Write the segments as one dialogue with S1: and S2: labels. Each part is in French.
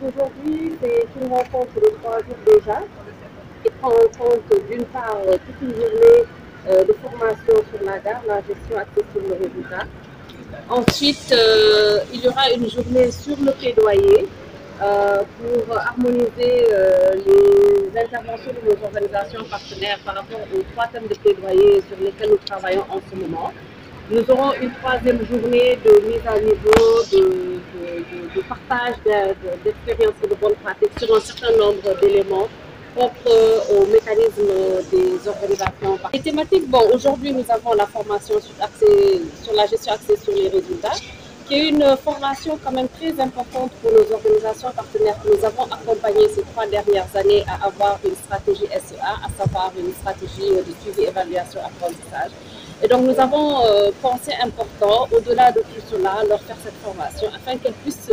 S1: Aujourd'hui, c'est une rencontre de 3 jours déjà, qui prend en compte d'une part toute une journée de formation sur la gestion axée sur le résultat. Ensuite, il y aura une journée sur le plaidoyer pour harmoniser les interventions de nos organisations partenaires par rapport aux 3 thèmes de plaidoyer sur lesquels nous travaillons en ce moment. Nous aurons une troisième journée de mise à niveau, de partage d'expériences et de bonnes pratiques sur un certain nombre d'éléments propres au mécanisme des organisations. Les thématiques, bon, aujourd'hui nous avons la formation sur la gestion axée sur les résultats, qui est une formation quand même très importante pour nos organisations partenaires que nous avons accompagnées ces 3 dernières années à avoir une stratégie SEA, à savoir une stratégie de suivi, évaluation, apprentissage. Et donc nous avons pensé important, au-delà de tout cela, leur faire cette formation afin qu'elles puissent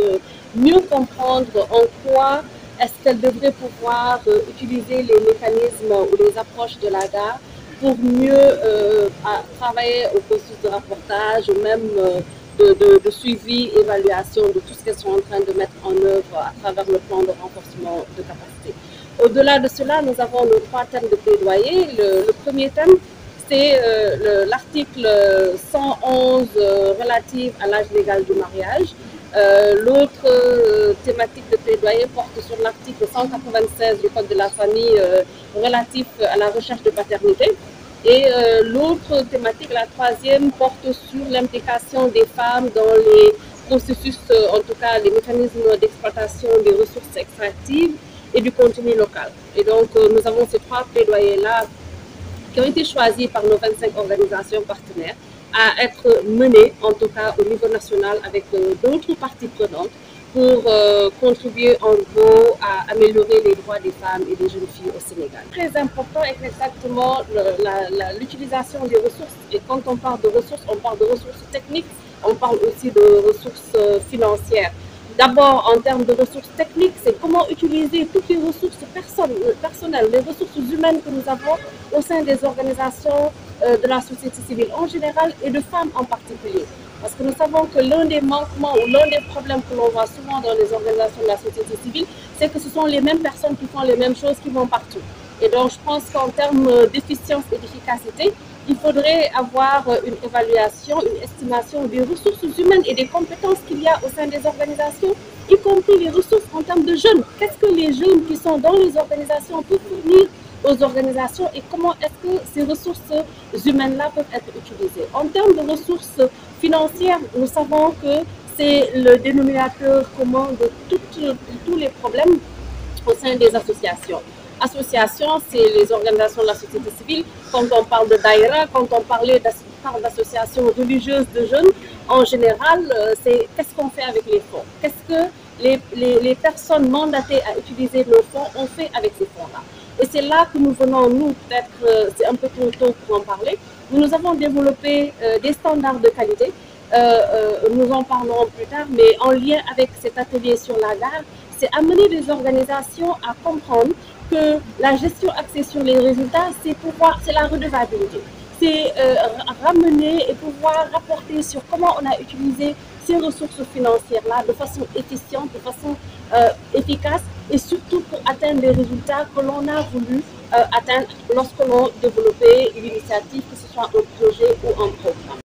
S1: mieux comprendre en quoi est-ce qu'elles devraient pouvoir utiliser les mécanismes ou les approches de la gare pour mieux travailler au processus de rapportage, même de suivi, évaluation de tout ce qu'elles sont en train de mettre en œuvre à travers le plan de renforcement de capacité. Au-delà de cela, nous avons nos 3 thèmes de plaidoyer. Le premier thème, c'est l'article 111 relatif à l'âge légal du mariage. L'autre thématique de plaidoyer porte sur l'article 196 du Code de la famille relatif à la recherche de paternité. Et l'autre thématique, la troisième, porte sur l'implication des femmes dans les processus, en tout cas les mécanismes d'exploitation des ressources extractives et du contenu local. Et donc nous avons ces 3 plaidoyers-là qui ont été choisis par nos 25 organisations partenaires à être menés, en tout cas au niveau national, avec d'autres parties prenantes pour contribuer en gros à améliorer les droits des femmes et des jeunes filles au Sénégal. Très important est exactement l'utilisation des ressources. Et quand on parle de ressources, on parle de ressources techniques, on parle aussi de ressources financières. D'abord, en termes de ressources techniques, c'est comment utiliser toutes les ressources personnelles, les ressources humaines que nous avons au sein des organisations de la société civile en général et de femmes en particulier. Parce que nous savons que l'un des manquements ou l'un des problèmes que l'on voit souvent dans les organisations de la société civile, c'est que ce sont les mêmes personnes qui font les mêmes choses, qui vont partout. Et donc, je pense qu'en termes d'efficience et d'efficacité, il faudrait avoir une évaluation, une estimation des ressources humaines et des compétences qu'il y a au sein des organisations, y compris les ressources en termes de jeunes. Qu'est-ce que les jeunes qui sont dans les organisations peuvent fournir aux organisations et comment est-ce que ces ressources humaines-là peuvent être utilisées. En termes de ressources financières, nous savons que c'est le dénominateur commun de tous les problèmes au sein des associations. Associations, c'est les organisations de la société civile. Quand on parle de daïra, quand on parle d'associations religieuses de jeunes, en général, c'est qu'est-ce qu'on fait avec les fonds? Qu'est-ce que les personnes mandatées à utiliser nos fonds ont fait avec ces fonds-là? Et c'est là que nous venons, nous, peut-être, c'est un peu trop tôt pour en parler, nous avons développé des standards de qualité. Nous en parlerons plus tard, mais en lien avec cet atelier sur la gare, c'est amener les organisations à comprendre que la gestion axée sur les résultats, c'est la redevabilité. C'est ramener et pouvoir rapporter sur comment on a utilisé ces ressources financières-là de façon efficiente, de façon efficace et surtout pour atteindre les résultats que l'on a voulu atteindre lorsque l'on développait une initiative, que ce soit un projet ou un programme.